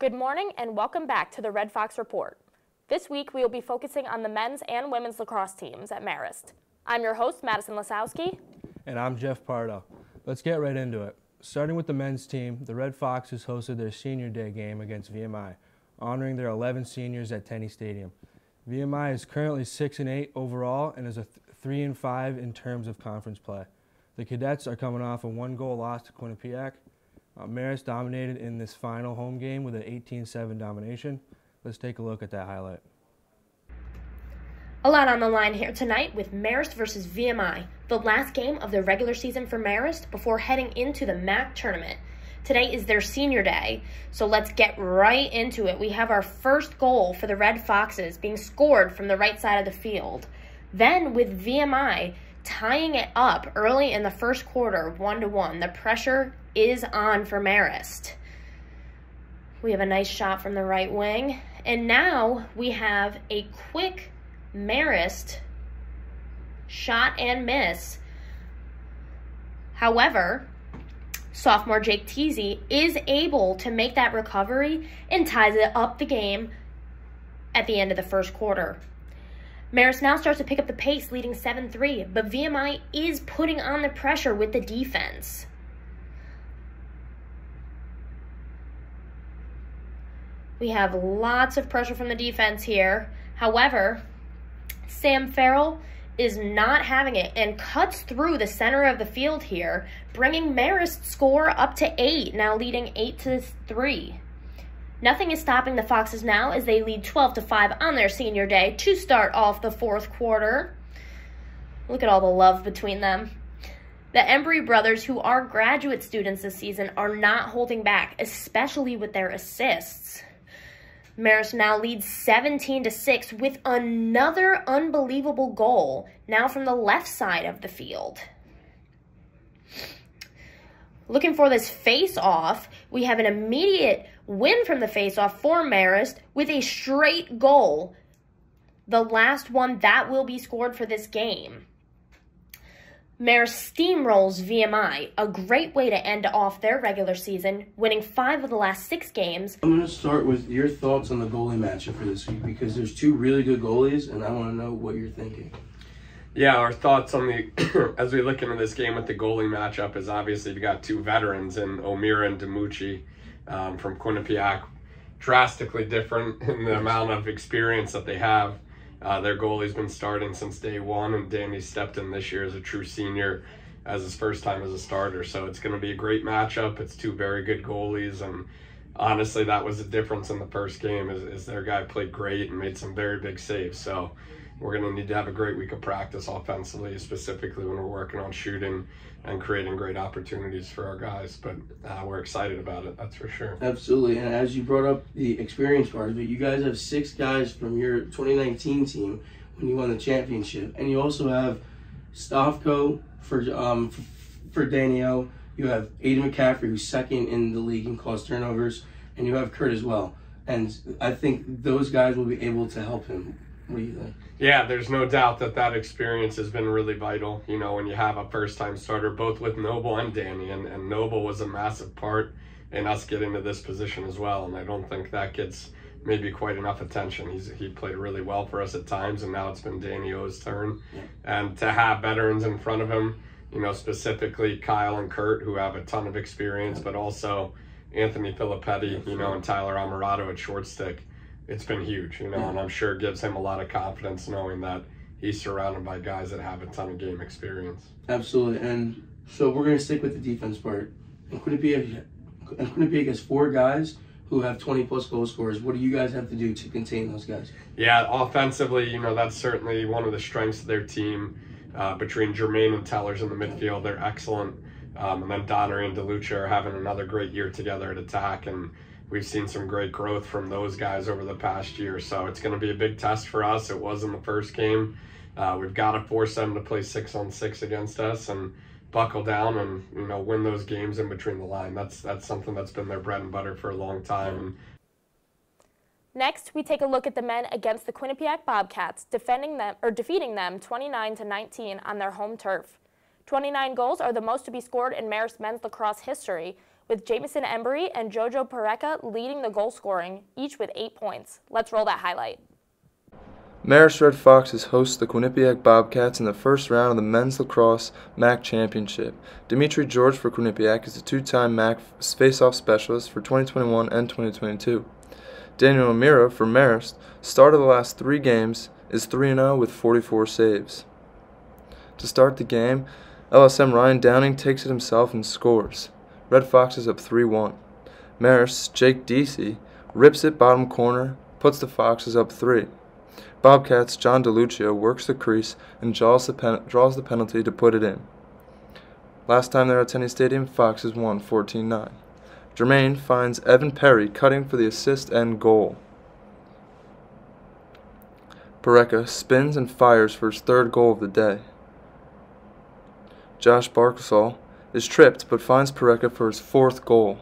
Good morning and welcome back to the Red Fox Report. This week we will be focusing on the men's and women's lacrosse teams at Marist. I'm your host, Madison Lasowski. And I'm Jeff Pardo. Let's get right into it. Starting with the men's team, the Red Foxes hosted their senior day game against VMI, honoring their 11 seniors at Tenney Stadium. VMI is currently 6-8 overall and is a 3-5 in terms of conference play. The Cadets are coming off a 1-goal loss to Quinnipiac. Marist dominated in this final home game with an 18-7 domination. Let's take a look at that highlight. A lot on the line here tonight with Marist versus VMI, the last game of the regular season for Marist before heading into the MAC tournament. Today is their senior day, so let's get right into it. We have our first goal for the Red Foxes being scored from the right side of the field. Then with VMI tying it up early in the first quarter, 1-1, the pressure is on for Marist. We have a nice shot from the right wing, and now we have a quick Marist shot and miss. However, sophomore Jake Teasy is able to make that recovery and ties it up the game at the end of the first quarter. Marist now starts to pick up the pace, leading 7-3, but VMI is putting on the pressure with the defense. We have lots of pressure from the defense here. However, Sam Farrell is not having it and cuts through the center of the field here, bringing Marist's score up to 8, now leading 8-3. Nothing is stopping the Foxes now as they lead 12-5 on their senior day to start off the fourth quarter. Look at all the love between them. The Embry brothers, who are graduate students this season, are not holding back, especially with their assists. Marist now leads 17-6 with another unbelievable goal, now from the left side of the field. Looking for this face-off, we have an immediate win from the face-off for Marist with a straight goal, the last one that will be scored for this game. Marist steamrolls VMI, a great way to end off their regular season, winning 5 of the last 6 games. I'm going to start with your thoughts on the goalie matchup for this week because there's 2 really good goalies, and I want to know what you're thinking. Yeah, our thoughts on the as we look into this game with the goalie matchup is obviously we got 2 veterans in O'Meara and DiMucci from Quinnipiac, drastically different in the amount of experience that they have. Their goalie's been starting since day 1, and Danny stepped in this year as a true senior as his first time as a starter. So it's going to be a great matchup. It's 2 very good goalies, and honestly, that was the difference in the first game is their guy played great and made some very big saves. So we're going to need to have a great week of practice offensively, specifically when we're working on shooting and creating great opportunities for our guys. But we're excited about it, that's for sure. Absolutely. And as you brought up the experience part of it, you guys have 6 guys from your 2019 team when you won the championship. And you also have Stavko for Daniel. You have Aiden McCaffrey, who's 2nd in the league in caused turnovers. And you have Kurt as well. And I think those guys will be able to help him. What do you think? Yeah, there's no doubt that experience has been really vital, you know, when you have a first-time starter, both with Noble and Danny, and Noble was a massive part in us getting to this position as well, and I don't think that gets maybe quite enough attention. He played really well for us at times, and now it's been Danny O's turn. Yeah. And to have veterans in front of him, you know, specifically Kyle and Kurt, who have a ton of experience, but also Anthony Filippetti, you know, and Tyler Amarato at short stick. It's been huge, you know, and I'm sure it gives him a lot of confidence knowing that he's surrounded by guys that have a ton of game experience. Absolutely. And so we're going to stick with the defense part. And Quinnipiac has 4 guys who have 20-plus goal scorers. What do you guys have to do to contain those guys? Yeah, offensively, you know, that's certainly one of the strengths of their team. Between Jermaine and Tellers in the midfield, they're excellent. And then Donnery and DeLucia are having another great year together at attack, and we've seen some great growth from those guys over the past year. So it's going to be a big test for us. It was in the first game. We've got to force them to play 6-on-6 against us and buckle down and, you know, win those games in between the line. That's something that's been their bread and butter for a long time. Next, we take a look at the men against the Quinnipiac Bobcats, defeating them 29-19 on their home turf. 29 goals are the most to be scored in Marist men's lacrosse history, with Jamison Embry and Jojo Pareca leading the goal scoring, each with 8 points. Let's roll that highlight. Marist Red Foxes host the Quinnipiac Bobcats in the first round of the Men's Lacrosse MAC Championship. Dimitri George for Quinnipiac is the two-time MAC face-off specialist for 2021 and 2022. Daniel O'Meara for Marist started the last 3 games, is 3-0 with 44 saves. To start the game, LSM Ryan Downing takes it himself and scores. Red Foxes up 3-1. Marist's Jake Deasy rips it bottom corner, puts the Foxes up 3. Bobcats' John DeLucio works the crease and draws the penalty to put it in. Last time they were at Tenny Stadium, Foxes won 14-9. Jermaine finds Evan Perry cutting for the assist and goal. Pareca spins and fires for his 3rd goal of the day. Josh Barkasol is tripped but finds Pareca for his 4th goal.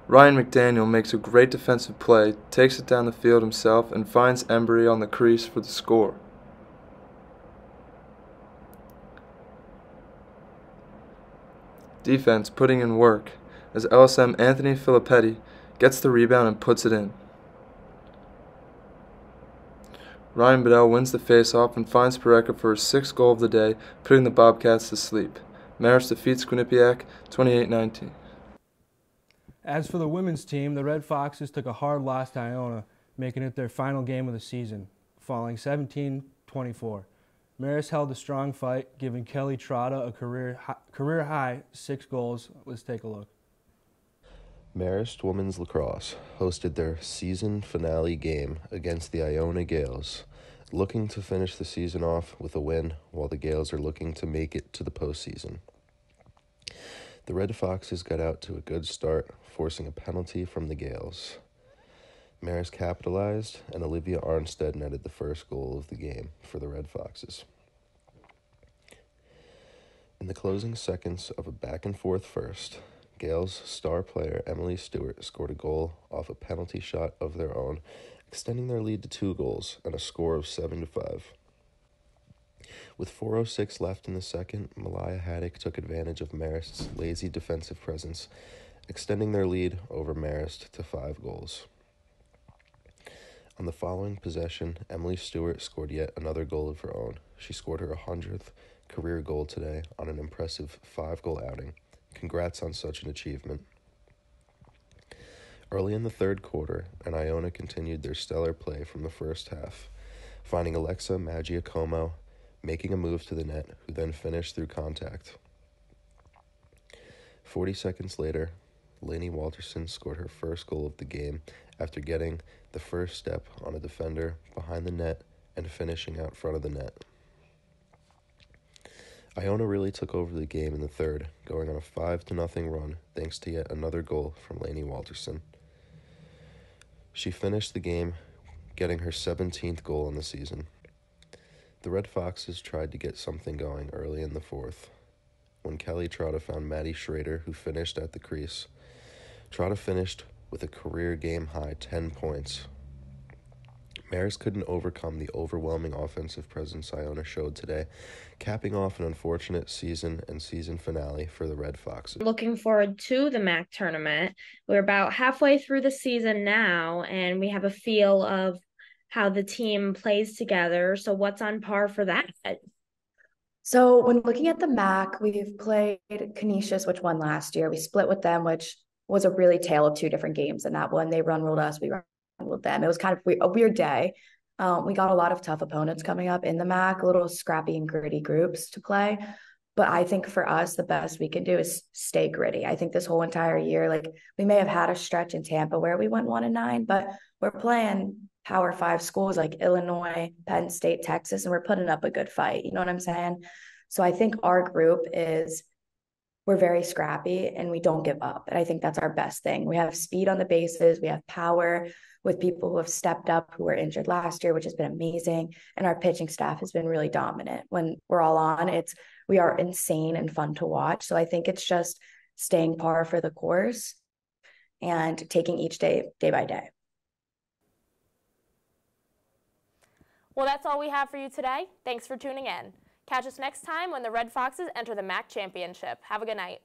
Ryan McDaniel makes a great defensive play, takes it down the field himself, and finds Embry on the crease for the score. Defense putting in work as LSM Anthony Filippetti gets the rebound and puts it in. Ryan Bedell wins the faceoff and finds Pareca for his 6th goal of the day, putting the Bobcats to sleep. Marist defeats Quinnipiac 28-19. As for the women's team, the Red Foxes took a hard loss to Iona, making it their final game of the season, falling 17-24. Marist held a strong fight, giving Kelly Trotta a career-high 6 goals. Let's take a look. Marist Women's Lacrosse hosted their season finale game against the Iona Gales, looking to finish the season off with a win while the Gales are looking to make it to the postseason. The Red Foxes got out to a good start, forcing a penalty from the Gales. Marist capitalized, and Olivia Arnstead netted the 1st goal of the game for the Red Foxes. In the closing seconds of a back-and-forth first, Gales star player Emily Stewart scored a goal off a penalty shot of their own, extending their lead to 2 goals and a score of 7-5. With 4:06 left in the second, Malaya Haddock took advantage of Marist's lazy defensive presence, extending their lead over Marist to 5 goals. On the following possession, Emily Stewart scored yet another goal of her own. She scored her 100th career goal today on an impressive 5-goal outing. Congrats on such an achievement. Early in the 3rd quarter, and Iona continued their stellar play from the first half, finding Alexa Maggiacomo making a move to the net, who then finished through contact. 40 seconds later, Lainey Walterson scored her 1st goal of the game after getting the first step on a defender behind the net and finishing out front of the net. Iona really took over the game in the 3rd, going on a 5-0 run thanks to yet another goal from Lainey Walterson. She finished the game getting her 17th goal in the season. The Red Foxes tried to get something going early in the 4th, when Kelly Trotta found Maddie Schrader, who finished at the crease. Trotta finished with a career game-high 10 points. Marist couldn't overcome the overwhelming offensive presence Iona showed today, capping off an unfortunate season and season finale for the Red Foxes. Looking forward to the MAC tournament. We're about halfway through the season now, and we have a feel of how the team plays together. So what's on par for that? So when looking at the MAC, we've played Canisius, which won last year. We split with them, which was a really tale of 2 different games in that one. They run-ruled us, we run-ruled them. It was kind of a weird day. We got a lot of tough opponents coming up in the MAC, little scrappy and gritty groups to play. But I think for us, the best we can do is stay gritty. I think this whole entire year, we may have had a stretch in Tampa where we went 1-9, but we're playing Power 5 schools like Illinois, Penn State, Texas, and we're putting up a good fight. You know what I'm saying? So I think our group we're very scrappy and we don't give up. And I think that's our best thing. We have speed on the bases. We have power with people who have stepped up, who were injured last year, which has been amazing. And our pitching staff has been really dominant. When we're all on, we are insane and fun to watch. So I think it's just staying par for the course and taking each day by day. Well, that's all we have for you today. Thanks for tuning in. Catch us next time when the Red Foxes enter the MAC Championship. Have a good night.